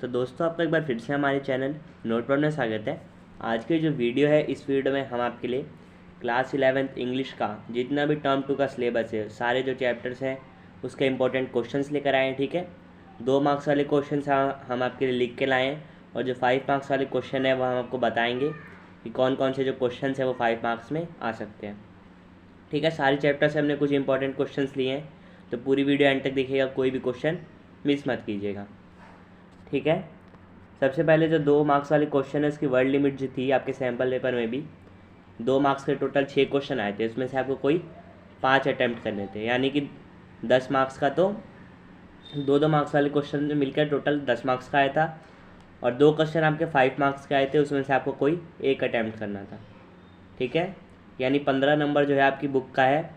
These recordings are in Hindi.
तो दोस्तों आपका एक बार फिर से हमारे चैनल नोटपैड में स्वागत है। आज की जो वीडियो है, इस वीडियो में हम आपके लिए क्लास 11th इंग्लिश का जितना भी टर्म 2 का सिलेबस है, सारे जो चैप्टर्स हैं उसके इंपॉर्टेंट क्वेश्चंस लेकर आए हैं। ठीक है, 2 मार्क्स वाले क्वेश्चंस हम आपके लिए लिख के लाए हैं और जो 5 मार्क्स वाले क्वेश्चन है वो हम आपको बताएंगे कि कौन कौन से जो क्वेश्चन है वो 5 मार्क्स में आ सकते हैं। ठीक है, सारे चैप्टर से हमने कुछ इंपॉर्टेंट क्वेश्चंस लिए हैं, तो पूरी वीडियो एंड तक देखिएगा, कोई भी क्वेश्चन मिस मत कीजिएगा। ठीक है, सबसे पहले जो 2 मार्क्स वाले क्वेश्चन है उसकी वर्ड लिमिट जो थी आपके सैम्पल पेपर में भी 2 मार्क्स के टोटल 6 क्वेश्चन आए थे, उसमें से आपको कोई 5 अटैम्प्ट करने थे, यानी कि 10 मार्क्स का तो 2 मार्क्स वाले क्वेश्चन में मिलकर टोटल 10 मार्क्स का आया था और 2 क्वेश्चन आपके 5 मार्क्स के आए थे, उसमें से आपको कोई 1 अटैम्प्ट करना था। ठीक है, यानी 15 नंबर जो है आपकी बुक का है,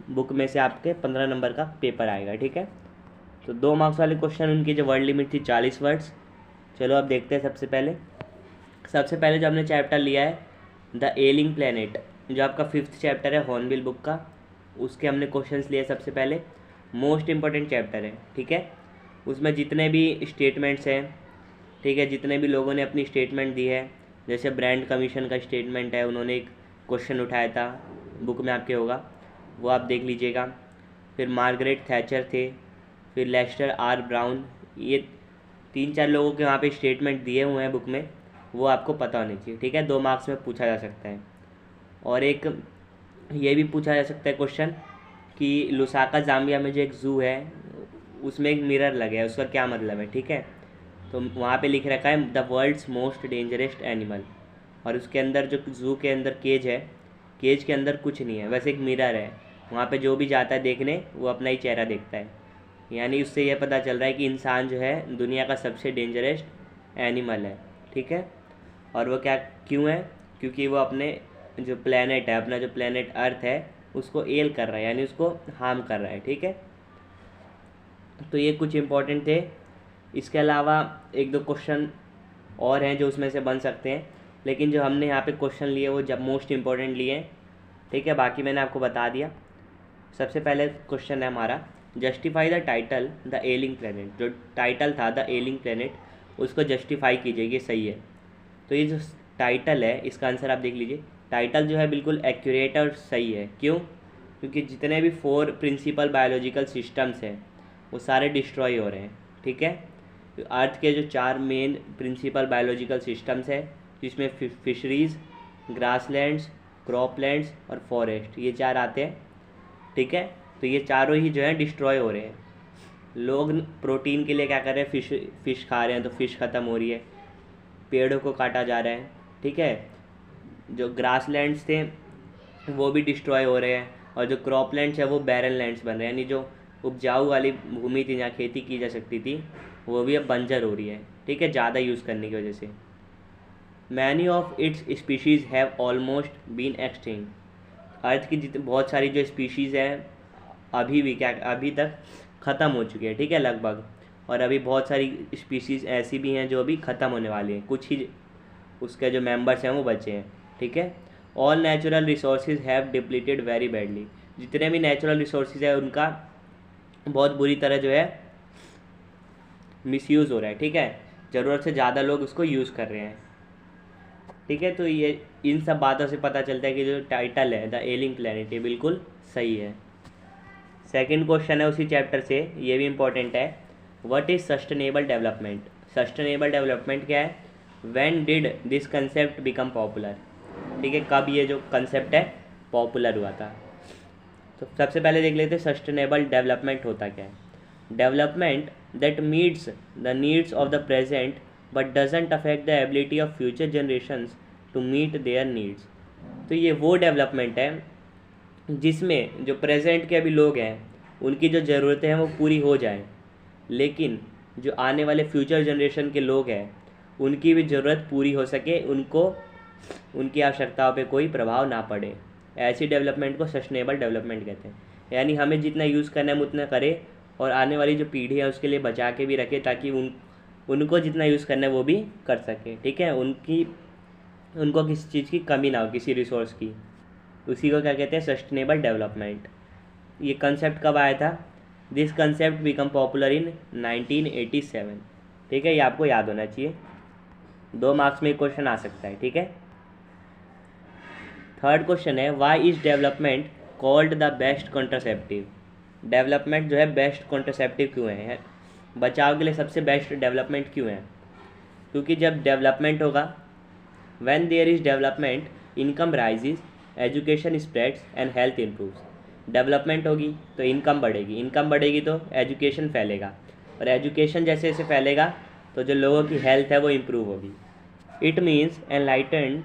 बुक में से आपके 15 नंबर का पेपर आएगा। ठीक है, तो 2 मार्क्स वाले क्वेश्चन उनकी जो वर्ड लिमिट थी 40 वर्ड्स। चलो अब देखते हैं। सबसे पहले जो हमने चैप्टर लिया है द एलिंग प्लेनेट, जो आपका 5th चैप्टर है हॉर्नबिल बुक का, उसके हमने क्वेश्चंस लिए। सबसे पहले मोस्ट इम्पॉर्टेंट चैप्टर है। ठीक है, उसमें जितने भी स्टेटमेंट्स हैं, ठीक है, जितने भी लोगों ने अपनी स्टेटमेंट दी है, जैसे ब्रांड कमीशन का स्टेटमेंट है, उन्होंने एक क्वेश्चन उठाया था, बुक में आपके होगा, वो आप देख लीजिएगा। फिर मार्गरेट थैचर थे, फिर लेस्टर आर ब्राउन, ये 3-4 लोगों के वहाँ पे स्टेटमेंट दिए हुए हैं बुक में, वो आपको पता होनी चाहिए। ठीक है, 2 मार्क्स में पूछा जा सकता है। और एक ये भी पूछा जा सकता है क्वेश्चन कि लुसाका जाम्बिया में जो एक ज़ू है उसमें एक मिरर लगा है, उसका क्या मतलब है। ठीक है, तो वहाँ पे लिख रखा है the world's most dangerous animal, और उसके अंदर जो ज़ू के अंदर केज है, केज के अंदर कुछ नहीं है, बस एक मिरर है, वहाँ पे जो भी जाता है देखने वो अपना ही चेहरा देखता है। यानी उससे यह पता चल रहा है कि इंसान जो है दुनिया का सबसे डेंजरस एनिमल है। ठीक है, और वो क्यों है, क्योंकि वो अपने जो प्लेनेट है, अपना जो प्लेनेट अर्थ है, उसको एल कर रहा है, यानी उसको हार्म कर रहा है। ठीक है, तो ये कुछ इंपॉर्टेंट थे। इसके अलावा 1-2 क्वेश्चन और हैं जो उसमें से बन सकते हैं, लेकिन जो हमने यहाँ पे क्वेश्चन लिए वो जब मोस्ट इम्पॉर्टेंट लिए हैं। ठीक है, बाकी मैंने आपको बता दिया। सबसे पहले क्वेश्चन है हमारा, justify the title the ailing planet. जो टाइटल था द एलिंग प्लेनेट, उसको जस्टिफाई कीजिए, ये सही है। तो ये जो टाइटल है इसका आंसर आप देख लीजिए। टाइटल जो है बिल्कुल एक्यूरेट और सही है। क्यों? क्योंकि जितने भी 4 प्रिंसिपल बायोलॉजिकल सिस्टम्स हैं वो सारे डिस्ट्रॉय हो रहे हैं। ठीक है, तो अर्थ के जो 4 मेन प्रिंसिपल बायोलॉजिकल सिस्टम्स है, जिसमें फिशरीज़, ग्रासलैंड्स, क्रॉपलैंड्स और फॉरेस्ट, ये 4 आते हैं। ठीक है, तो ये चारों ही जो है डिस्ट्रॉय हो रहे हैं। लोग प्रोटीन के लिए क्या कर रहे हैं, फ़िश खा रहे हैं, तो फ़िश ख़त्म हो रही है, पेड़ों को काटा जा रहा है। ठीक है, जो ग्रासलैंड्स थे वो भी डिस्ट्रॉय हो रहे हैं, और जो क्रॉपलैंड्स है वो बैरन लैंड्स बन रहे हैं, यानी जो उपजाऊ वाली भूमि थी जहाँ खेती की जा सकती थी वो भी अब बंजर हो रही है। ठीक है, ज़्यादा यूज़ करने की वजह से। Many of its species have almost been extinct. Earth की बहुत सारी जो स्पीशीज़ हैं अभी तक ख़त्म हो चुकी है। ठीक है, लगभग, और अभी बहुत सारी स्पीशीज़ ऐसी भी हैं जो अभी ख़त्म होने वाली हैं, कुछ ही उसके जो मेंबर्स हैं वो बचे हैं। ठीक है, all natural resources have depleted very badly. जितने भी नेचुरल रिसोर्सेज है उनका बहुत बुरी तरह जो है मिसयूज़ हो रहा है। ठीक है, ज़रूरत से ज़्यादा लोग उसको यूज़ कर रहे हैं। ठीक है, तो ये इन सब बातों से पता चलता है कि जो टाइटल है द एलिंग प्लेनेट, ये बिल्कुल सही है। सेकंड क्वेश्चन है उसी चैप्टर से, ये भी इम्पोर्टेंट है। What is sustainable development? Sustainable development क्या है? When did this concept become popular? ठीक है, कब ये जो कंसेप्ट है पॉपुलर हुआ था? तो सबसे पहले देख लेते हैं सस्टेनेबल डेवलपमेंट होता क्या है। Development that meets the needs of the present but doesn't affect the ability of future generations to meet their needs. तो ये वो डेवलपमेंट है जिसमें जो प्रेजेंट के अभी लोग हैं उनकी जो ज़रूरतें हैं वो पूरी हो जाएं, लेकिन जो आने वाले फ्यूचर जनरेशन के लोग हैं उनकी भी ज़रूरत पूरी हो सके, उनको उनकी आवश्यकताओं पे कोई प्रभाव ना पड़े। ऐसी डेवलपमेंट को सस्टेनेबल डेवलपमेंट कहते हैं। यानी हमें जितना यूज़ करना है हम उतना करें, और आने वाली जो पीढ़ी है उसके लिए बचा के भी रखें, ताकि उनको जितना यूज़ करना है वो भी कर सके। ठीक है, उनको किसी चीज़ की कमी ना हो, किसी रिसोर्स की। उसी को क्या कहते हैं, सस्टेनेबल डेवलपमेंट। ये कंसेप्ट कब आया था? This concept become popular in 1987। ठीक है, ये आपको याद होना चाहिए, 2 मार्क्स में क्वेश्चन आ सकता है। ठीक है, थर्ड क्वेश्चन है why is development called the best contraceptive. Development जो है बेस्ट कॉन्ट्रासेप्टिव क्यों है, बचाव के लिए सबसे बेस्ट डेवलपमेंट क्यों है? क्योंकि जब डेवलपमेंट होगा, when there is development income rises, education spreads and health improves. Development होगी तो इनकम बढ़ेगी, इनकम बढ़ेगी तो एजुकेशन फैलेगा, और एजुकेशन जैसे जैसे फैलेगा तो जो लोगों की हेल्थ है वो इम्प्रूव होगी। It means enlightened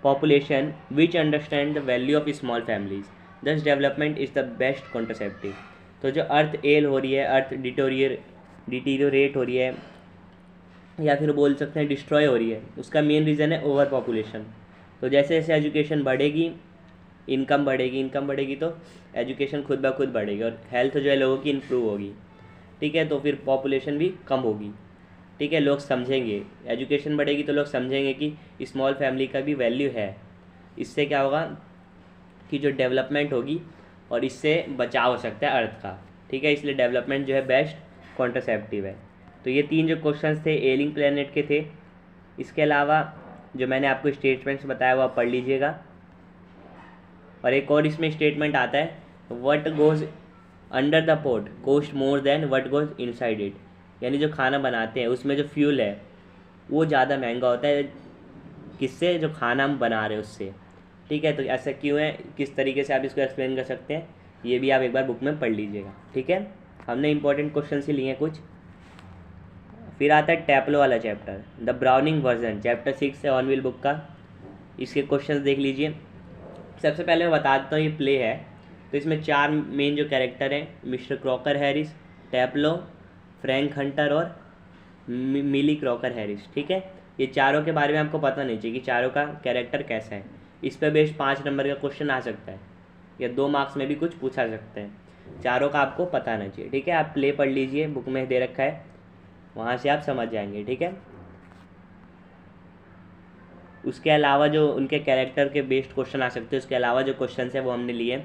population which understand the value of small families, thus development is the best contraceptive। तो जो अर्थ एल हो रही है, अर्थ डिटीरियोरेट हो रही है, या फिर बोल सकते हैं डिस्ट्रॉय हो रही है, उसका मेन रीज़न है ओवर पॉपुलेशन। तो जैसे जैसे एजुकेशन बढ़ेगी, इनकम बढ़ेगी तो एजुकेशन खुद ब खुद बढ़ेगी, और हेल्थ जो है लोगों की इम्प्रूव होगी। ठीक है, तो फिर पॉपुलेशन भी कम होगी। ठीक है, लोग समझेंगे, एजुकेशन बढ़ेगी तो लोग समझेंगे कि स्मॉल फैमिली का भी वैल्यू है। इससे क्या होगा कि जो डेवलपमेंट होगी और इससे बचाव हो सकता है अर्थ का। ठीक है, इसलिए डेवलपमेंट जो है बेस्ट कॉन्ट्रासेप्टिव है। तो ये 3 जो क्वेश्चंस थे एलिंग प्लेनेट के थे। इसके अलावा जो मैंने आपको स्टेटमेंट्स बताया वो आप पढ़ लीजिएगा। और एक और इसमें स्टेटमेंट आता है, what goes under the pot cost more than what goes inside it. यानी जो खाना बनाते हैं उसमें जो फ्यूल है वो ज़्यादा महंगा होता है, किससे? जो खाना हम बना रहे हैं उससे। ठीक है, तो ऐसा क्यों है, किस तरीके से आप इसको एक्सप्लेन कर सकते हैं, ये भी आप एक बार बुक में पढ़ लीजिएगा। ठीक है, हमने इंपॉर्टेंट क्वेश्चन ही लिए हैं कुछ। फिर आता है टैप्लो वाला chapter, the browning version, chapter 6 है ऑनविल बुक का। इसके क्वेश्चन देख लीजिए। सबसे पहले मैं बता देता हूँ ये प्ले है, तो इसमें 4 मेन जो कैरेक्टर हैं, mister Crocker Harris, Taplow, Frank Hunter और मिली क्रॉकर हैरिस। ठीक है, ये चारों के बारे में आपको पता नहीं चाहिए कि चारों का कैरेक्टर कैसा है। इस पर बेस्ड 5 नंबर का क्वेश्चन आ सकता है, या 2 मार्क्स में भी कुछ पूछा सकता है। चारों का आपको पता नहीं चाहिए। ठीक है, आप प्ले पढ़ लीजिए, बुक में दे रखा है, वहाँ से आप समझ जाएंगे। ठीक है, उसके अलावा जो उनके कैरेक्टर के बेस्ड क्वेश्चन आ सकते हैं, उसके अलावा जो क्वेश्चन है वो हमने लिए।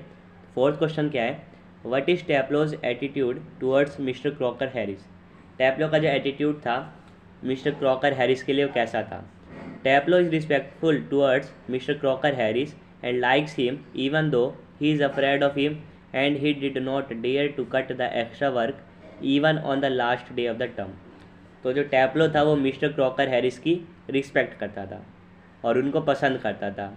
फोर्थ क्वेश्चन क्या है, what is Taplow's attitude towards mister Crocker Harris. Taplow का जो एटीट्यूड था मिस्टर क्रॉकर हैरिस के लिए वो कैसा था? Taplow is respectful towards mister Crocker Harris and likes him even though he is afraid of him and he did not dare to cut the extra work even on the last day of the term. तो जो टैप्लो था वो मिस्टर क्रॉकर हैरिस की रिस्पेक्ट करता था और उनको पसंद करता था,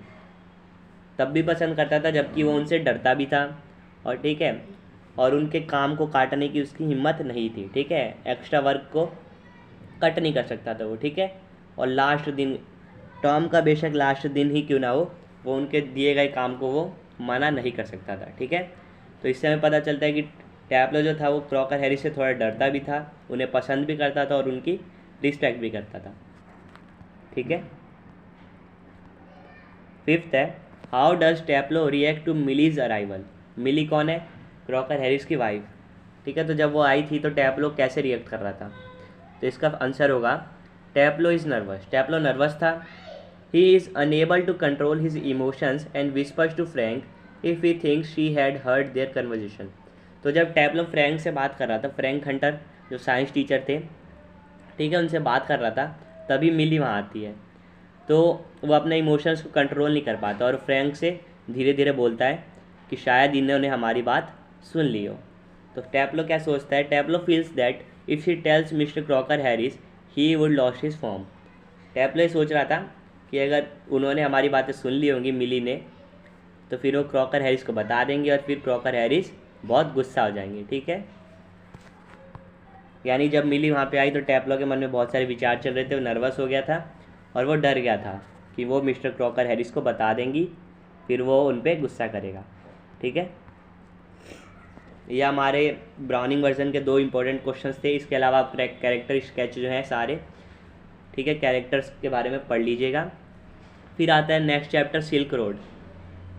तब भी पसंद करता था जबकि वो उनसे डरता भी था। और ठीक है, और उनके काम को काटने की उसकी हिम्मत नहीं थी। ठीक है, एक्स्ट्रा वर्क को कट नहीं कर सकता था वो। ठीक है, और लास्ट दिन टर्म का बेशक लास्ट दिन ही क्यों ना हो, वो उनके दिए गए काम को वो मना नहीं कर सकता था। ठीक है, तो इससे हमें पता चलता है कि टैप्लो जो था वो क्रॉकर हैरिस से थोड़ा डरता भी था, उन्हें पसंद भी करता था और उनकी रिस्पेक्ट भी करता था। ठीक है, फिफ्थ है, how does Taplow react to Millie's arrival. Millie कौन है? क्रॉकर हैरिस की वाइफ। ठीक है, तो जब वो आई थी तो टैप्लो कैसे रिएक्ट कर रहा था? तो इसका आंसर होगा Taplow is nervous. Taplow nervous था। He is unable to control his emotions and whispers to Frank if he thinks she had heard their conversation. तो जब टैप्लो फ्रैंक से बात कर रहा था, फ्रैंक हंटर जो साइंस टीचर थे, ठीक है, उनसे बात कर रहा था, तभी मिली वहाँ आती है। तो वो अपने इमोशंस को कंट्रोल नहीं कर पाता और फ्रैंक से धीरे धीरे बोलता है कि शायद इन्होंने हमारी बात सुन ली हो। तो टैप्लो क्या सोचता है? Taplow feels that if he tells mister Crocker Harris he would lost his form. Taplow ये सोच रहा था कि अगर उन्होंने हमारी बातें सुन ली होंगी मिली ने, तो फिर वो क्रॉकर हैरिस को बता देंगे और फिर क्रॉकर हैरिस बहुत गुस्सा हो जाएंगे। ठीक है, यानी जब मिली वहाँ पे आई तो टैप्लो के मन में बहुत सारे विचार चल रहे थे, वो नर्वस हो गया था और वो डर गया था कि वो मिस्टर क्रॉकर हैरिस को बता देंगी, फिर वो उन पर गुस्सा करेगा। ठीक है, ये हमारे ब्राउनिंग वर्जन के 2 इंपॉर्टेंट क्वेश्चंस थे। इसके अलावा आप कैरेक्टर स्केच जो हैं सारे, ठीक है, कैरेक्टर्स के बारे में पढ़ लीजिएगा। फिर आता है नेक्स्ट चैप्टर सिल्क रोड।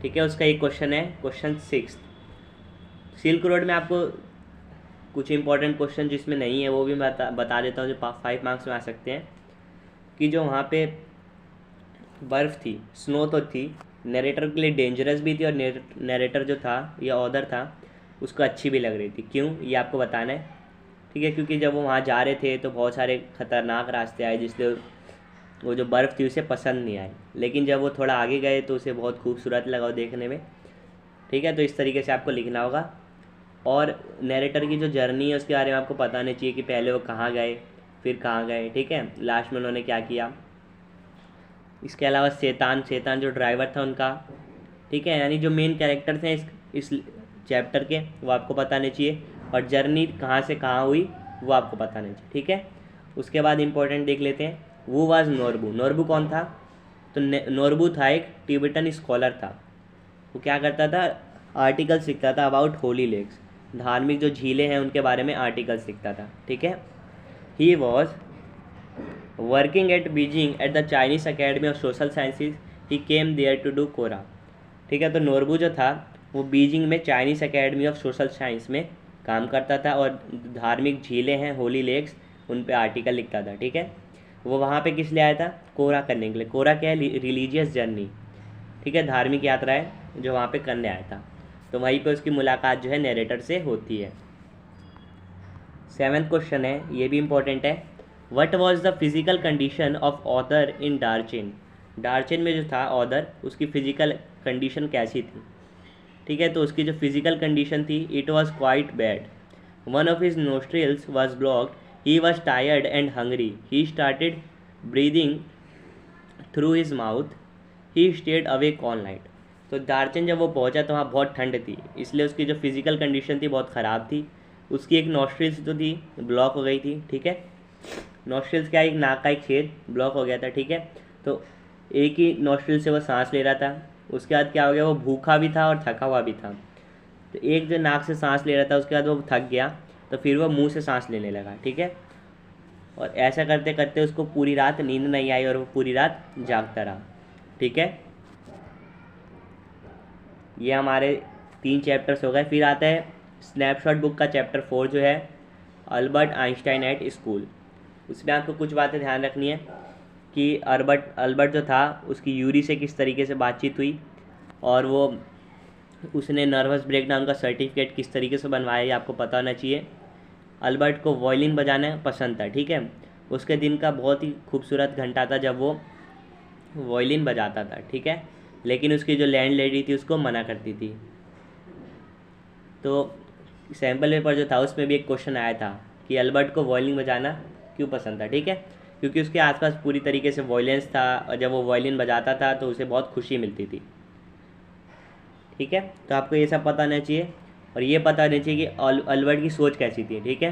ठीक है, उसका एक क्वेश्चन है, क्वेश्चन 6। सिल्क रोड में आपको कुछ इंपॉर्टेंट क्वेश्चन जिसमें नहीं है वो भी मैं बता देता हूँ, जो 5 मार्क्स में आ सकते हैं। कि जो वहाँ पे बर्फ़ थी, स्नो तो थी, नरेटर के लिए डेंजरस भी थी और नरेटर जो था या ऑथर था उसको अच्छी भी लग रही थी। क्यों, ये आपको बताना है। ठीक है, क्योंकि जब वो वहाँ जा रहे थे तो बहुत सारे ख़तरनाक रास्ते आए जिसलिए वो जो बर्फ़ थी उसे पसंद नहीं आई, लेकिन जब वो थोड़ा आगे गए तो उसे बहुत खूबसूरत लगा वो देखने में। ठीक है, तो इस तरीके से आपको लिखना होगा। और नैरेटर की जो जर्नी है उसके बारे में आपको पता नहीं चाहिए कि पहले वो कहाँ गए फिर कहाँ गए। ठीक है, लास्ट में उन्होंने क्या किया। इसके अलावा शैतान जो ड्राइवर था उनका, ठीक है, यानी जो मेन कैरेक्टर्स हैं इस चैप्टर के, वो आपको पता नहीं चाहिए। और जर्नी कहाँ से कहाँ हुई वो आपको पता नहीं चाहिए। ठीक है, उसके बाद इंपॉर्टेंट देख लेते हैं। वो वाज नोरबू। नोरबू कौन था? तो नोरबू था एक टिबेटन स्कॉलर था। वो क्या करता था? आर्टिकल्स लिखता था अबाउट होली लेक्स, धार्मिक जो झीलें हैं उनके बारे में आर्टिकल्स लिखता था। ठीक है, he was working at Beijing at the Chinese academy of social sciences, he came there to do kora. ठीक है, तो नोरबू जो था वो बीजिंग में Chinese academy of social science में काम करता था और धार्मिक झीलें हैं होली लेक्स उन पे आर्टिकल लिखता था। ठीक है, वो वहाँ पे किस लिए आया था? कोरा करने के लिए। कोरा क्या है? Religious journey. ठीक है, धार्मिक यात्रा है जो वहाँ पे करने आया था। तो वहीं पे उसकी मुलाकात जो है नैरेटर से होती है। 7th क्वेश्चन है, ये भी इम्पोर्टेंट है। What was the physical condition of author in Darchen? Darchen में जो था ऑथर, उसकी फिजिकल कंडीशन कैसी थी? ठीक है, तो उसकी जो फिजिकल कंडीशन थी, it was quite bad. One of his nostrils was blocked, he was tired and hungry, he started breathing through his mouth, he stayed awake all night. तो दार्चन जब वो पहुंचा तो वहाँ बहुत ठंड थी, इसलिए उसकी जो फिजिकल कंडीशन थी बहुत ख़राब थी। उसकी एक नॉस्ट्रिल्स जो थी ब्लॉक हो गई थी। ठीक है, नॉस्ट्रिल्स क्या, एक नाक का एक छेद ब्लॉक हो गया था। ठीक है, तो एक ही नॉस्ट्रिल से वो सांस ले रहा था। उसके बाद क्या हो गया, वो भूखा भी था और थका हुआ भी था। तो एक जो नाक से सांस ले रहा था उसके बाद वो थक गया, तो फिर वो मुंह से सांस लेने लगा। ठीक है, और ऐसा करते करते उसको पूरी रात नींद नहीं आई और वो पूरी रात जागता रहा। ठीक है, ये हमारे 3 चैप्टर्स हो गए। फिर आता है स्नैपशॉट बुक का चैप्टर 4 जो है अल्बर्ट आइंस्टाइन एट स्कूल। उसमें आपको कुछ बातें ध्यान रखनी है कि अल्बर्ट जो था उसकी यूरी से किस तरीके से बातचीत हुई, और वो उसने नर्वस ब्रेकडाउन का सर्टिफिकेट किस तरीके से बनवाया, ये आपको पता होना चाहिए। अल्बर्ट को वायलिन बजाना पसंद था। ठीक है, उसके दिन का बहुत ही खूबसूरत घंटा था जब वो वायलिन बजाता था। ठीक है, लेकिन उसकी जो लैंड लेडी थी उसको मना करती थी। तो सैम्पल पेपर जो था उसमें भी एक क्वेश्चन आया था कि अल्बर्ट को वायलिन बजाना क्यों पसंद था। ठीक है, क्योंकि उसके आसपास पूरी तरीके से वायलेंस था और जब वो वायलिन बजाता था तो उसे बहुत खुशी मिलती थी। ठीक है, तो आपको ये सब पता होना चाहिए और ये पता होना चाहिए कि अल्बर्ट की सोच कैसी थी। ठीक है,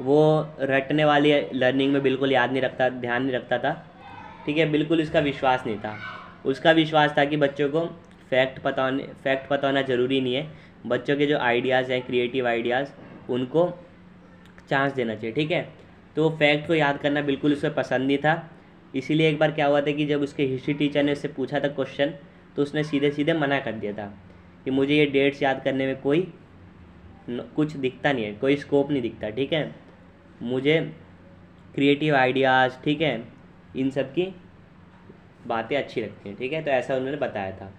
वो रटने वाली लर्निंग में बिल्कुल ध्यान नहीं रखता था। ठीक है, बिल्कुल उसका विश्वास नहीं था। उसका विश्वास था कि बच्चों को फैक्ट पता होना ज़रूरी नहीं है, बच्चों के जो आइडियाज़ हैं क्रिएटिव आइडियाज़ उनको चांस देना चाहिए। ठीक है, तो फैक्ट को याद करना बिल्कुल उसे पसंद नहीं था। इसीलिए एक बार क्या हुआ था कि जब उसके हिस्ट्री टीचर ने उससे पूछा था क्वेश्चन, तो उसने सीधे सीधे मना कर दिया था कि मुझे ये डेट्स याद करने में कोई कुछ दिखता नहीं है, कोई स्कोप नहीं दिखता। ठीक है, मुझे क्रिएटिव आइडियाज़, ठीक है, इन सब की बातें अच्छी लगती हैं। ठीक है, तो ऐसा उन्होंने बताया था।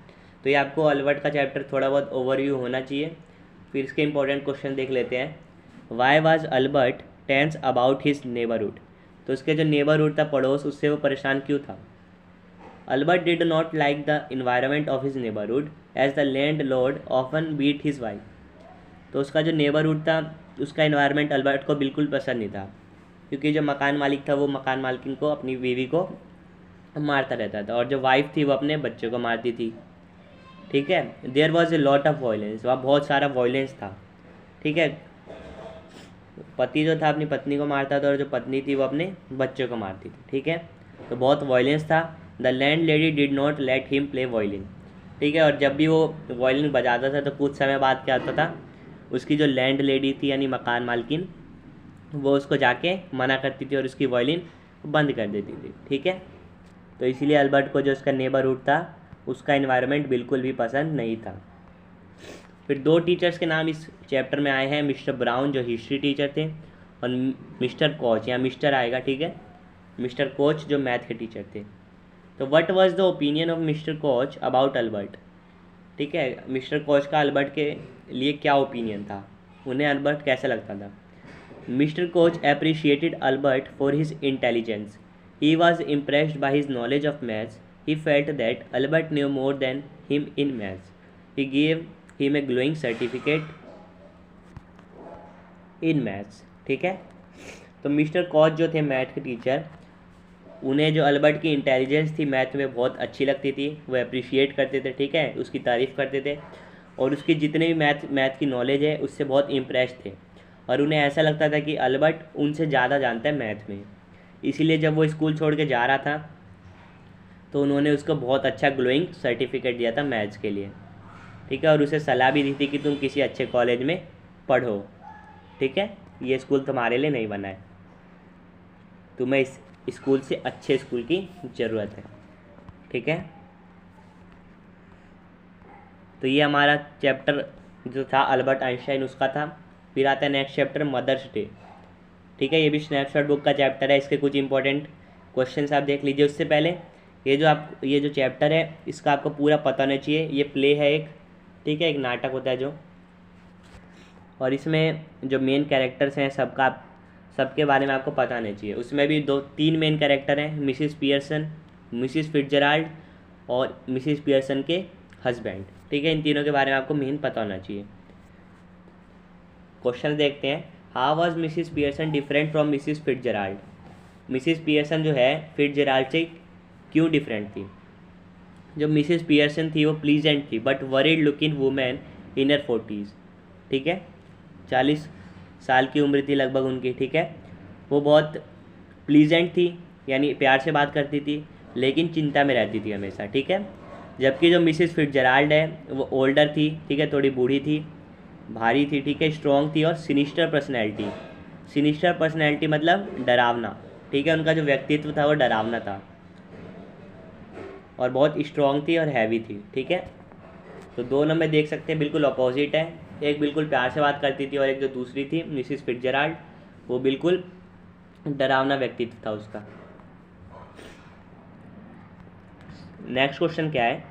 तो ये आपको अल्बर्ट का चैप्टर थोड़ा बहुत ओवरव्यू होना चाहिए। फिर इसके इंपॉर्टेंट क्वेश्चन देख लेते हैं। Why was Albert tense about his neighbourhood? तो उसके जो नेबरहुड था, पड़ोस, उससे वो परेशान क्यों था? Albert did not like the environment of his neighbourhood as the landlord often beat his wife. तो उसका जो नेबरहुड था उसका इन्वायरमेंट अल्बर्ट को बिल्कुल पसंद नहीं था, क्योंकि जो मकान मालिक था वो मकान मालकिन को, अपनी बीवी को मारता रहता था, और जो वाइफ थी वो अपने बच्चे को मारती थी। ठीक है, there was a lot of violence, वहाँ बहुत सारा वायलेंस था। ठीक है, पति जो था अपनी पत्नी को मारता था और जो पत्नी थी वो अपने बच्चे को मारती थी। ठीक है, तो बहुत वायलेंस था। The land lady did not let him play violin. ठीक है, और जब भी वो वायलिन बजाता था तो कुछ समय बाद क्या होता था, उसकी जो लैंड लेडी थी यानी मकान मालकिन, वो उसको जाके मना करती थी और उसकी वायलिन बंद कर देती थी। ठीक है, तो इसीलिए अल्बर्ट को जो उसका नेबरहुड था उसका इन्वायरमेंट बिल्कुल भी पसंद नहीं था। फिर 2 टीचर्स के नाम इस चैप्टर में आए हैं, मिस्टर ब्राउन जो हिस्ट्री टीचर थे और मिस्टर कोच, या मिस्टर आएगा। ठीक है, मिस्टर कोच जो मैथ के टीचर थे। तो what was the opinion of mister coach about Albert? ठीक है, मिस्टर कोच का अल्बर्ट के लिए क्या ओपिनियन था, उन्हें अल्बर्ट कैसा लगता था? Mr. Koch appreciated Albert for his intelligence. He was impressed by his knowledge of maths. He felt that Albert knew more than him in maths. He gave him a glowing certificate in maths. ठीक है, तो मिस्टर कॉच जो थे मैथ के टीचर, उन्हें जो अल्बर्ट की इंटेलिजेंस थी मैथ में बहुत अच्छी लगती थी, वो अप्रिशिएट करते थे, ठीक है, उसकी तारीफ़ करते थे और उसकी जितने भी मैथ की नॉलेज है उससे बहुत इम्प्रेस थे और उन्हें ऐसा लगता था कि अल्बर्ट उनसे ज़्यादा जानता है मैथ में। इसीलिए जब वो स्कूल छोड़ के जा रहा था तो उन्होंने उसको बहुत अच्छा ग्लोइंग सर्टिफिकेट दिया था मैथ्स के लिए, ठीक है, और उसे सलाह भी दी थी कि तुम किसी अच्छे कॉलेज में पढ़ो, ठीक है, ये स्कूल तुम्हारे लिए नहीं बना है, तुम्हें इस स्कूल से अच्छे स्कूल की ज़रूरत है, ठीक है। तो ये हमारा चैप्टर जो था अल्बर्ट आइंस्टाइन उसका था। फिर आता है नेक्स्ट चैप्टर मदर्स डे, ठीक है, ये भी स्नैपशॉट बुक का चैप्टर है। इसके कुछ इंपॉर्टेंट क्वेश्चंस आप देख लीजिए। उससे पहले ये जो चैप्टर है इसका आपको पूरा पता होना चाहिए। ये प्ले है एक, ठीक है, एक नाटक होता है जो, और इसमें जो मेन कैरेक्टर्स हैं सबके बारे में आपको पता होना चाहिए। उसमें भी 2-3 मेन कैरेक्टर हैं, मिसिस पियर्सन, मिसिस फिट्जराल्ड और मिसिस पियर्सन के हस्बैंड, ठीक है, इन तीनों के बारे में आपको मेन पता होना चाहिए। क्वेश्चन देखते हैं। How was Mrs Pearson different from Mrs Fitzgerald? Mrs Pearson जो है फिट्जराल्ड से क्यों डिफरेंट थी? जो मिसिस पियर्सन थी वो प्लीजेंट थी but worried looking women in her 40s, ठीक है, 40 साल की उम्र थी लगभग उनकी, ठीक है, वो बहुत प्लीजेंट थी यानी प्यार से बात करती थी लेकिन चिंता में रहती थी हमेशा, ठीक है। जबकि जो मिसिस फिट्जराल्ड है वो ओल्डर थी, ठीक है, थोड़ी बूढ़ी थी, भारी थी, ठीक है, स्ट्रॉन्ग थी और सिनिस्टर पर्सनैलिटी मतलब डरावना, ठीक है, उनका जो व्यक्तित्व था वो डरावना था और बहुत स्ट्रॉन्ग थी और हैवी थी, ठीक है। तो दोनों में देख सकते हैं बिल्कुल अपोजिट है, एक बिल्कुल प्यार से बात करती थी और एक जो दूसरी थी मिसिस फिट्जराल्ड वो बिल्कुल डरावना व्यक्तित्व था उसका। नेक्स्ट क्वेश्चन क्या है?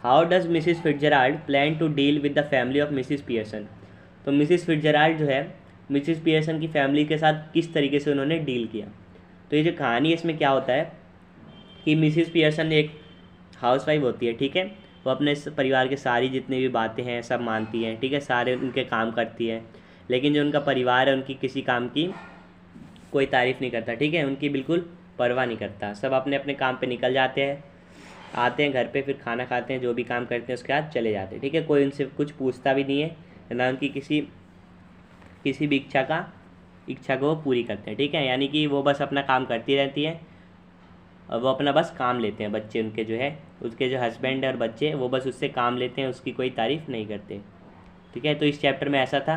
How does Mrs Fitzgerald plan to deal with the family of Mrs Pearson? तो मिसिस फिट्जराल्ड जो है मिसिस पियर्सन की फैमिली के साथ किस तरीके से उन्होंने डील किया? तो ये जो कहानी है इसमें क्या होता है कि मिसिस पियर्सन एक हाउसवाइफ होती है, ठीक है, वो अपने परिवार के सारी जितनी भी बातें हैं सब मानती हैं, ठीक है, सारे उनके काम करती है, लेकिन जो उनका परिवार है उनकी किसी काम की कोई तारीफ़ नहीं करता, ठीक है, उनकी बिल्कुल परवाह नहीं करता, सब अपने अपने काम पे निकल जाते हैं, आते हैं घर पे, फिर खाना खाते हैं, जो भी काम करते हैं उसके बाद चले जाते हैं, ठीक है, कोई उनसे कुछ पूछता भी नहीं है, ना उनकी किसी भी इच्छा को वो पूरी करते हैं, ठीक है, यानी कि वो बस अपना काम करती रहती है और वो अपना बस काम लेते हैं। बच्चे उनके जो है उसके जो हस्बैंड और बच्चे वो बस उससे काम लेते हैं, उसकी कोई तारीफ़ नहीं करते, ठीक है। तो इस चैप्टर में ऐसा था।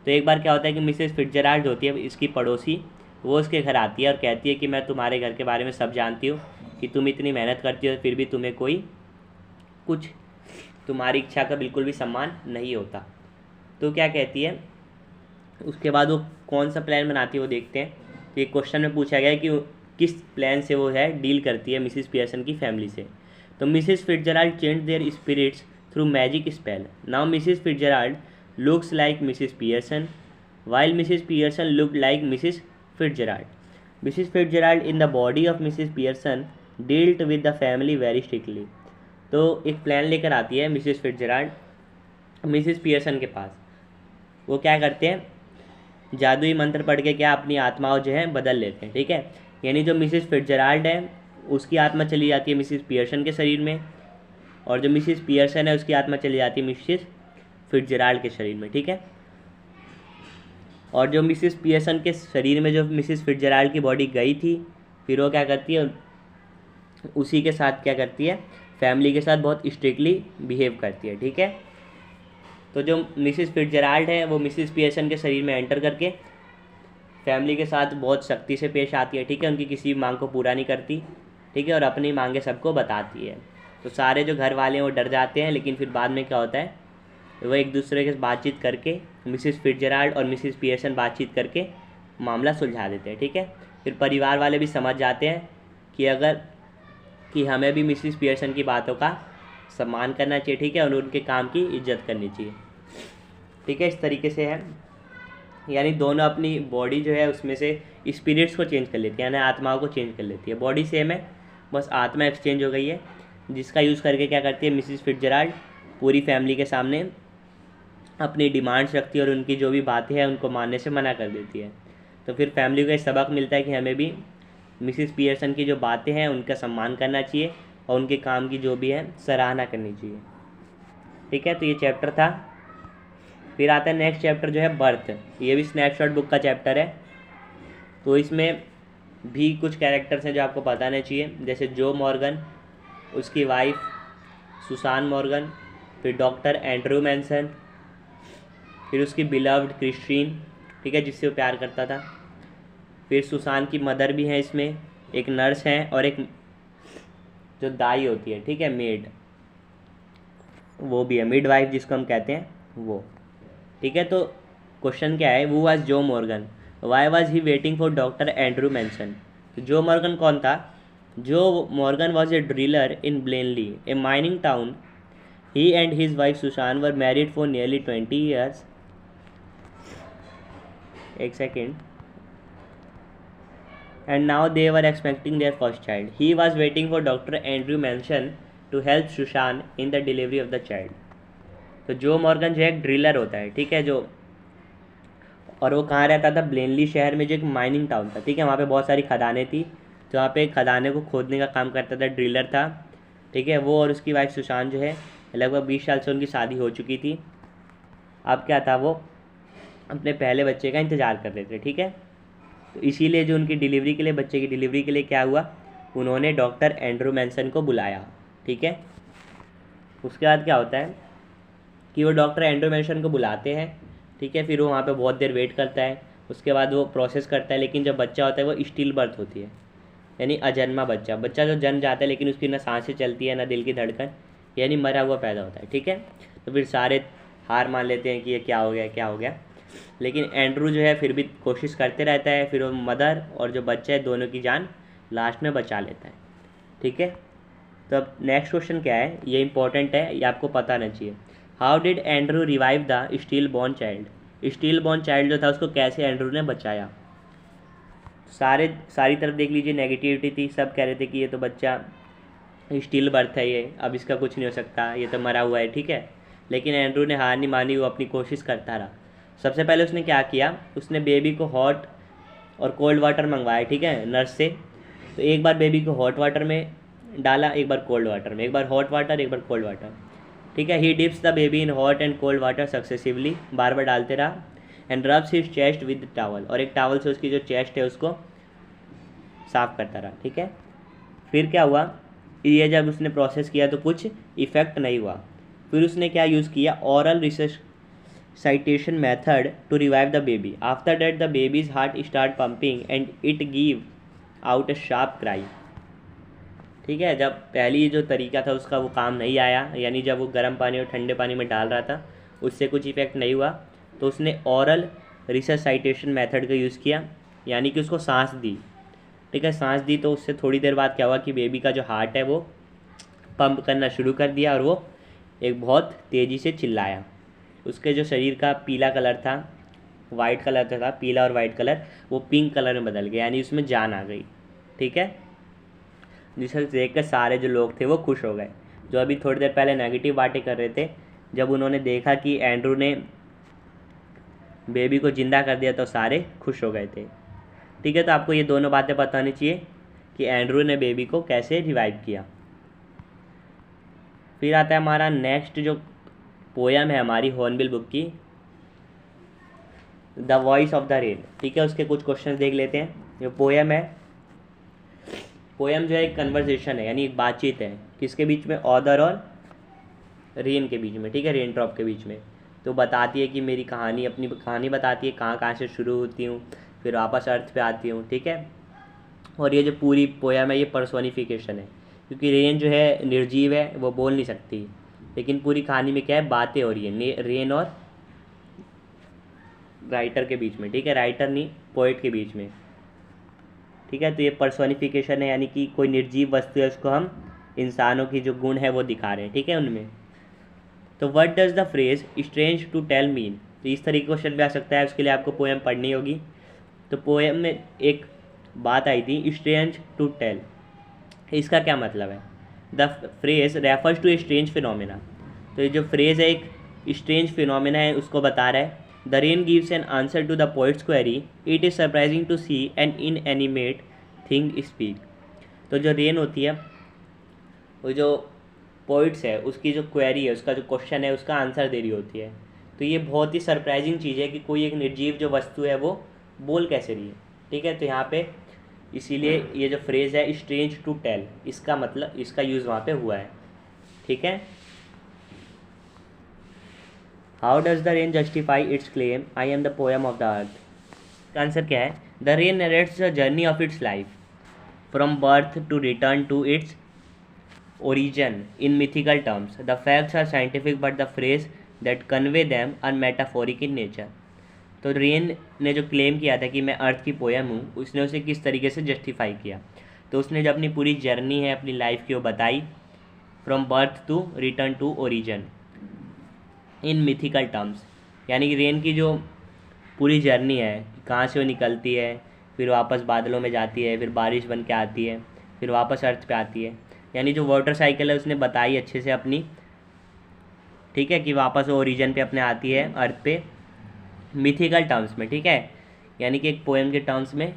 तो एक बार क्या होता है कि मिसेस फिट्जराल्ड होती है इसकी पड़ोसी, वो उसके घर आती है और कहती है कि मैं तुम्हारे घर के बारे में सब जानती हूँ कि तुम इतनी मेहनत करती हो फिर भी तुम्हें कुछ तुम्हारी इच्छा का बिल्कुल भी सम्मान नहीं होता। तो क्या कहती है उसके बाद वो कौन सा प्लान बनाती है वो देखते हैं। तो ये क्वेश्चन में पूछा गया है कि किस प्लान से वो है डील करती है मिसिस पियर्सन की फैमिली से। तो Mrs Fitzgerald change their spirits through magic spell. Now Mrs Fitzgerald looks like Mrs Pearson while Mrs. Pearson looked like Mrs. Fitzgerald. Mrs. Fitzgerald in the body of Mrs. Pearson dealt with the family very strictly. तो एक प्लान लेकर आती है मिसिस फिट्जराल्ड मिसिस पियर्सन के पास। वो क्या करते हैं जादुई मंत्र पढ़ के क्या अपनी आत्माओं जो है बदल लेते हैं, ठीक है, यानी जो मिसिस फिट्जराल्ड है उसकी आत्मा चली जाती है मिसिस पियर्सन के शरीर में और जो मिसिस पियर्सन है उसकी आत्मा चली जाती है मिसिस फिट्जराल्ड के शरीर में, ठीक है। और जो मिसिस पियर्सन के शरीर में जो मिसिस फिट्जराल्ड की बॉडी गई थी फिर वो क्या करती है उसी के साथ क्या करती है फैमिली के साथ बहुत स्ट्रिक्टली बिहेव करती है, ठीक है। तो जो मिसिस फिट्जराल्ड है वो मिसिस पियर्सन के शरीर में एंटर करके फैमिली के साथ बहुत सख्ती से पेश आती है, ठीक है, उनकी किसी मांग को पूरा नहीं करती, ठीक है, और अपनी मांगे सबको बताती है। तो सारे जो घर वाले हैं वो डर जाते हैं, लेकिन फिर बाद में क्या होता है वो एक दूसरे के बातचीत करके मिसिस फिट्जराल्ड और मिसिस पियर्सन बातचीत करके मामला सुलझा देते हैं, ठीक है। फिर परिवार वाले भी समझ जाते हैं कि हमें भी मिसिस पियर्सन की बातों का सम्मान करना चाहिए, ठीक है, और उनके काम की इज्जत करनी चाहिए, ठीक है। इस तरीके से है यानी दोनों अपनी बॉडी जो है उसमें से स्पिरिट्स को चेंज कर लेती है, यानी आत्माओं को चेंज कर लेती है। बॉडी सेम है, बस आत्मा एक्सचेंज हो गई है, जिसका यूज़ करके क्या करती है मिसिस फिट्जराल्ड पूरी फैमिली के सामने अपनी डिमांड्स रखती है और उनकी जो भी बातें हैं उनको मानने से मना कर देती है। तो फिर फैमिली को एक सबक मिलता है कि हमें भी मिसिस पियर्सन की जो बातें हैं उनका सम्मान करना चाहिए और उनके काम की जो भी है सराहना करनी चाहिए। ठीक है, तो ये चैप्टर था। फिर आता है नेक्स्ट चैप्टर जो है बर्थ। ये भी स्नैपशॉट बुक का चैप्टर है। तो इसमें भी कुछ कैरेक्टर्स हैं जो आपको बताने चाहिए, जैसे जो मॉर्गन, उसकी वाइफ सुसान मॉर्गन, फिर डॉक्टर एंड्रू मैनसन, फिर उसकी बिलव्ड क्रिस्टीन, ठीक है, जिससे वो प्यार करता था। फिर सुसान की मदर भी है इसमें, एक नर्स है और एक जो दाई होती है, ठीक है, मेड, वो भी है, मिडवाइफ जिसको हम कहते हैं वो। ठीक है, तो क्वेश्चन क्या है, वो was Joe Morgan, why was he waiting for doctor Andrew Manson. तो जो मॉर्गन कौन था? Joe Morgan was a driller in Blaenelly, a mining town. He and his wife Susan were married for nearly 20 years। एक second. And now they were expecting their first child. He was waiting for Dr. Andrew Manson to help Susan in the delivery of the child. तो जो मॉर्गन जो है एक ड्रिलर होता है, ठीक है, जो, और वो कहाँ रहता था? ब्लेनली शहर में, जो एक माइनिंग टाउन था, ठीक है, वहाँ पे बहुत सारी खदानें थी, तो वहाँ पे खदाने को खोदने का काम करता था, ड्रिलर था, ठीक है। वो और उसकी वाइफ सुशान जो है लगभग 20 साल से उनकी शादी हो चुकी थी। अब क्या था, वो अपने पहले बच्चे का इंतज़ार कर रहे थे, ठीक है। तो इसीलिए जो उनकी डिलीवरी के लिए, बच्चे की डिलीवरी के लिए क्या हुआ, उन्होंने डॉक्टर एंड्रू मैनसन को बुलाया, ठीक है। उसके बाद क्या होता है कि वो डॉक्टर एंड्रू मैनसन को बुलाते हैं, ठीक है, फिर वो वहाँ पे बहुत देर वेट करता है, उसके बाद वो प्रोसेस करता है, लेकिन जब बच्चा होता है वो स्टिल बर्थ होती है, यानी अजन्मा बच्चा जो जन्म जाता है लेकिन उसकी ना सांसें चलती है ना दिल की धड़कन, यानी मरा हुआ पैदा होता है, ठीक है। तो फिर सारे हार मान लेते हैं कि ये क्या हो गया क्या हो गया, लेकिन एंड्रू जो है फिर भी कोशिश करते रहता है, फिर वो मदर और जो बच्चा है दोनों की जान लास्ट में बचा लेता है, ठीक है। तो अब नेक्स्ट क्वेश्चन क्या है, ये इंपॉर्टेंट है, ये आपको पता होना चाहिए। How did Andrew revive the steel born child? Steel born child जो था उसको कैसे एंड्रू ने बचाया? सारी तरफ देख लीजिए नेगेटिविटी थी, सब कह रहे थे कि ये तो बच्चा स्टील बर्थ है, ये अब इसका कुछ नहीं हो सकता, ये तो मरा हुआ है, ठीक है। लेकिन एंड्रू ने हार नहीं मानी, वो अपनी कोशिश करता रहा। सबसे पहले उसने क्या किया, उसने बेबी को हॉट और कोल्ड वाटर मंगवाया, ठीक है, नर्स से। तो एक बार बेबी को हॉट वाटर में डाला, एक बार कोल्ड वाटर में, एक बार हॉट वाटर एक बार कोल्ड वाटर, ठीक है। He dips the baby in hot and cold water successively, बार बार डालते रहा। And rubs his chest with towel, और एक टावल से उसकी जो चेस्ट है उसको साफ करता रहा, ठीक है। फिर क्या हुआ, ये जब उसने प्रोसेस किया तो कुछ इफेक्ट नहीं हुआ। फिर उसने क्या यूज़ किया, oral resuscitation method to revive the baby. After that the baby's heart start pumping and it give out a sharp cry, ठीक है। जब पहली जो तरीका था उसका वो काम नहीं आया, यानी जब वो गर्म पानी और ठंडे पानी में डाल रहा था उससे कुछ इफेक्ट नहीं हुआ, तो उसने ऑरल रिससिटेशन मेथड का यूज़ किया, यानी कि उसको सांस दी, ठीक है, सांस दी। तो उससे थोड़ी देर बाद क्या हुआ कि बेबी का जो हार्ट है वो पंप करना शुरू कर दिया और वो एक बहुत तेज़ी से चिल्लाया। उसके जो शरीर का पीला कलर था, वाइट कलर था, पीला और वाइट कलर, वो पिंक कलर में बदल गया, यानी उसमें जान आ गई, ठीक है। जिसे देख कर सारे जो लोग थे वो खुश हो गए, जो अभी थोड़ी देर पहले नेगेटिव बातें कर रहे थे, जब उन्होंने देखा कि एंड्रू ने बेबी को ज़िंदा कर दिया तो सारे खुश हो गए थे, ठीक है। तो आपको ये दोनों बातें पता होनी चाहिए कि एंड्रू ने बेबी को कैसे रिवाइव किया। फिर आता है हमारा नेक्स्ट जो पोयम है हमारी हॉर्नबिल बुक की, the voice of the rain, ठीक है। उसके कुछ क्वेश्चन देख लेते हैं। जो पोयम है, पोयम जो है एक कन्वर्सेशन है, यानी एक बातचीत है, किसके बीच में, ऑथर और रेन के बीच में, ठीक है, रेन ड्रॉप के बीच में। तो बताती है कि मेरी कहानी, अपनी कहानी बताती है, कहाँ कहाँ से शुरू होती हूँ, फिर वापस अर्थ पे आती हूँ, ठीक है। और ये जो पूरी पोयम है ये पर्सोनिफिकेशन है, क्योंकि रेन जो है निर्जीव है, वो बोल नहीं सकती, लेकिन पूरी कहानी में क्या है, बातें हो रही है रेन और राइटर के बीच में, ठीक है, राइटर नहीं पोइट के बीच में, ठीक है। तो ये पर्सोनिफिकेशन है, यानी कि कोई निर्जीव वस्तु है उसको हम इंसानों की जो गुण है वो दिखा रहे हैं, ठीक है, उनमें। तो what does the phrase strange to tell mean? तो इस तरीके का क्वेश्चन भी आ सकता है, उसके लिए आपको पोएम पढ़नी होगी। तो पोएम में एक बात आई थी स्ट्रेंज टू टेल, इसका क्या मतलब है? The phrase refers to a strange phenomena. तो ये जो फ्रेज है एक स्ट्रेंज फिनोमेना है उसको बता रहा है। The rain gives an answer to the poet's query, it is surprising to see an inanimate thing speak. तो जो रेन होती है वो जो पोइट्स है उसकी जो क्वेरी है, उसका जो क्वेश्चन है, उसका आंसर दे रही होती है। तो ये बहुत ही सरप्राइजिंग चीज़ है कि कोई एक निर्जीव जो वस्तु है वो बोल कैसे रही है। ठीक है, तो यहाँ पे इसीलिए ये जो फ्रेज़ है स्ट्रेंज टू टेल, इसका मतलब इसका यूज़ वहाँ पे हुआ है। ठीक है, how does the rain justify its claim I am the poem of the earth? इसका आंसर क्या है? The rain narrates the journey of its life from birth to return to its origin in mythical terms. The facts are scientific but the phrase that convey them are metaphoric in nature. तो रेन ने जो क्लेम किया था कि मैं अर्थ की पोयम हूँ, उसने उसे किस तरीके से जस्टिफाई किया? तो उसने जो अपनी पूरी जर्नी है अपनी लाइफ की वो बताई, from birth to return to origin in mythical terms. यानी कि रेन की जो पूरी जर्नी है, कहाँ से वो निकलती है, फिर वापस बादलों में जाती है, फिर बारिश बन के आती है, फिर वापस अर्थ पे आती है, यानी जो वाटर साइकिल है उसने बताई अच्छे से अपनी। ठीक है, कि वापस वो ओरिजिन पे अपने आती है अर्थ पे मिथिकल टर्म्स में। ठीक है, यानी कि एक पोएम के टर्म्स में।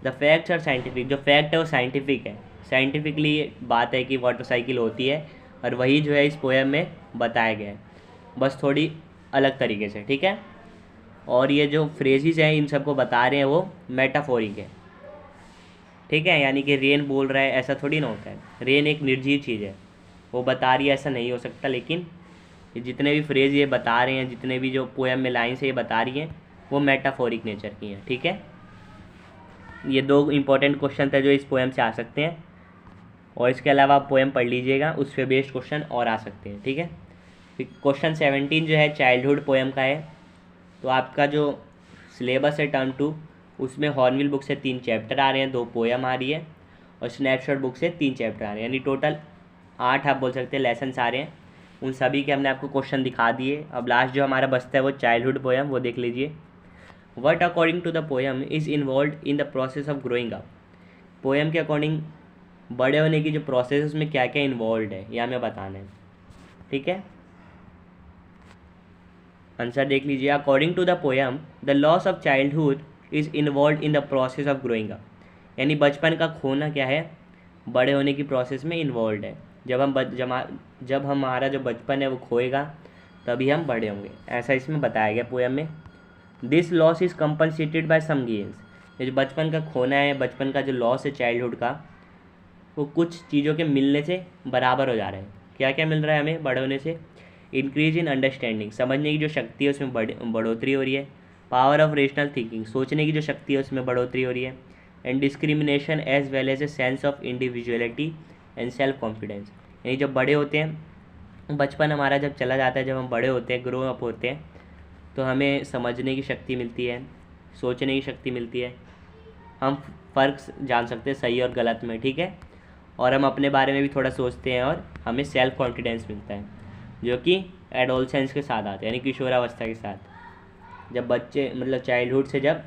द फैक्ट्स आर साइंटिफिक, जो फैक्ट है वो साइंटिफिक है, साइंटिफिकली बात है कि वाटर साइकिल होती है, और वही जो है इस पोएम में बताया गया है, बस थोड़ी अलग तरीके से। ठीक है, और ये जो फ्रेजेस हैं इन सबको बता रहे हैं वो मेटाफोरिक है। ठीक है, यानी कि रेन बोल रहा है ऐसा थोड़ी ना होता है, रेन एक निर्जीव चीज़ है, वो बता रही है ऐसा नहीं हो सकता। लेकिन ये जितने भी फ्रेज ये बता रहे हैं, जितने भी जो पोएम में लाइन से ये बता रही हैं, वो मेटाफोरिक नेचर की हैं। ठीक है, ये दो इंपॉर्टेंट क्वेश्चन थे जो इस पोएम से आ सकते हैं, और इसके अलावा आप पोएम पढ़ लीजिएगा, उस पर बेस्ड क्वेश्चन और आ सकते हैं। ठीक है, फिर क्वेश्चन 17 जो है चाइल्डहुड पोएम का है। तो आपका जो सिलेबस है टर्म 2, उसमें हॉर्नबिल बुक से 3 चैप्टर आ रहे हैं, 2 पोएम आ रही है, और स्नैपशॉट बुक से 3 चैप्टर आ रहे हैं, यानी टोटल 8 आप बोल सकते हैं लेसन्स आ रहे हैं। उन सभी के हमने आपको क्वेश्चन दिखा दिए। अब लास्ट जो हमारा बचता है वो चाइल्डहुड पोएम, वो देख लीजिए। What according to the poem is involve in the process of growing up? Poem के अकॉर्डिंग बड़े होने की जो प्रोसेस है उसमें क्या क्या इन्वॉल्व है ये हमें बताना है। ठीक है, आंसर देख लीजिए। According to the poem the loss of childhood is involve in the process of growing up, यानी बचपन का खोना क्या है, बड़े होने की प्रोसेस में इन्वॉल्व है। जब हमारा जो बचपन है वो खोएगा तभी हम बड़े होंगे, ऐसा इसमें बताया गया पोएम में। This loss is compensated by some gains, ये जो बचपन का खोना है, बचपन का जो लॉस है चाइल्डहुड का, वो कुछ चीज़ों के मिलने से बराबर हो जा रहे हैं। क्या क्या मिल रहा है हमें बड़े होने से? इंक्रीज इन अंडरस्टैंडिंग, समझने की जो शक्ति है उसमें बढ़ोतरी हो रही है। पावर ऑफ रेशनल थिंकिंग, सोचने की जो शक्ति है उसमें बढ़ोतरी हो रही है। And discrimination as well as a sense of individuality and self confidence, यानी जब बड़े होते हैं, बचपन हमारा जब चला जाता है, जब हम बड़े होते हैं, ग्रो अप होते हैं, तो हमें समझने की शक्ति मिलती है, सोचने की शक्ति मिलती है, हम फ़र्क जान सकते हैं सही और गलत में। ठीक है, और हम अपने बारे में भी थोड़ा सोचते हैं, और हमें सेल्फ कॉन्फिडेंस मिलता है, जो कि एडोलसेंस के साथ आता है, यानी किशोरावस्था के साथ, जब बच्चे मतलब चाइल्डहुड से जब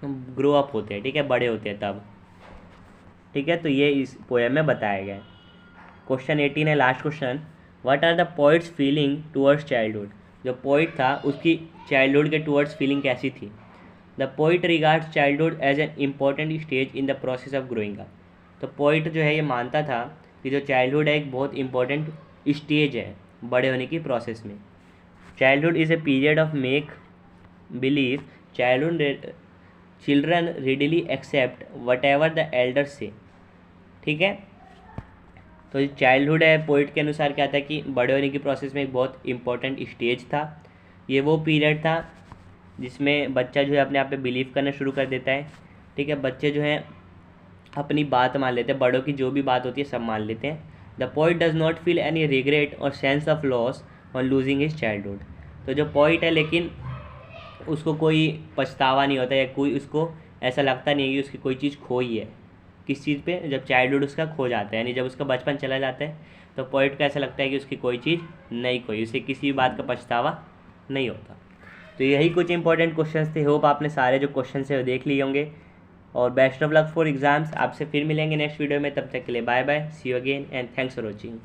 ग्रो अप होते हैं, ठीक है, बड़े होते हैं तब। ठीक है, तो ये इस पोएम में बताया गया है। क्वेश्चन 18 है last question, what are the poet's feeling towards childhood? जो पोइट था उसकी चाइल्डहुड के टूवर्ड्स फीलिंग कैसी थी? The poet regards childhood as an important stage in the process of growing up. तो पोइट जो है ये मानता था कि जो चाइल्डहुड है एक बहुत इंपॉर्टेंट स्टेज है बड़े होने की प्रोसेस में। Childhood is a period of make believe, childhood children readily accept whatever the elders से। ठीक है, तो चाइल्डहुड है पोइट के अनुसार क्या था कि बड़े होने की प्रोसेस में एक बहुत इंपॉर्टेंट स्टेज था। ये वो पीरियड था जिसमें बच्चा जो है अपने आप पे बिलीव करना शुरू कर देता है। ठीक है, बच्चे जो हैं अपनी बात मान लेते हैं, बड़ों की जो भी बात होती है सब मान लेते हैं। The poet does not feel any regret और sense of loss on losing his childhood. तो जो पोइट है लेकिन उसको कोई पछतावा नहीं होता, या कोई उसको ऐसा लगता नहीं है कि उसकी कोई चीज़ खोई है। किस चीज़ पे? जब चाइल्डहुड उसका खो जाता है, यानी जब उसका बचपन चला जाता है, तो पोइट को ऐसा लगता है कि उसकी कोई चीज़ नहीं खोई, उसे किसी भी बात का पछतावा नहीं होता। तो यही कुछ इंपॉर्टेंट क्वेश्चंस थे। होप आपने सारे जो क्वेश्चन है वो देख लिए होंगे। और best of luck for exams. आपसे फिर मिलेंगे नेक्स्ट वीडियो में, तब तक के लिए bye bye, see you again and thanks for watching.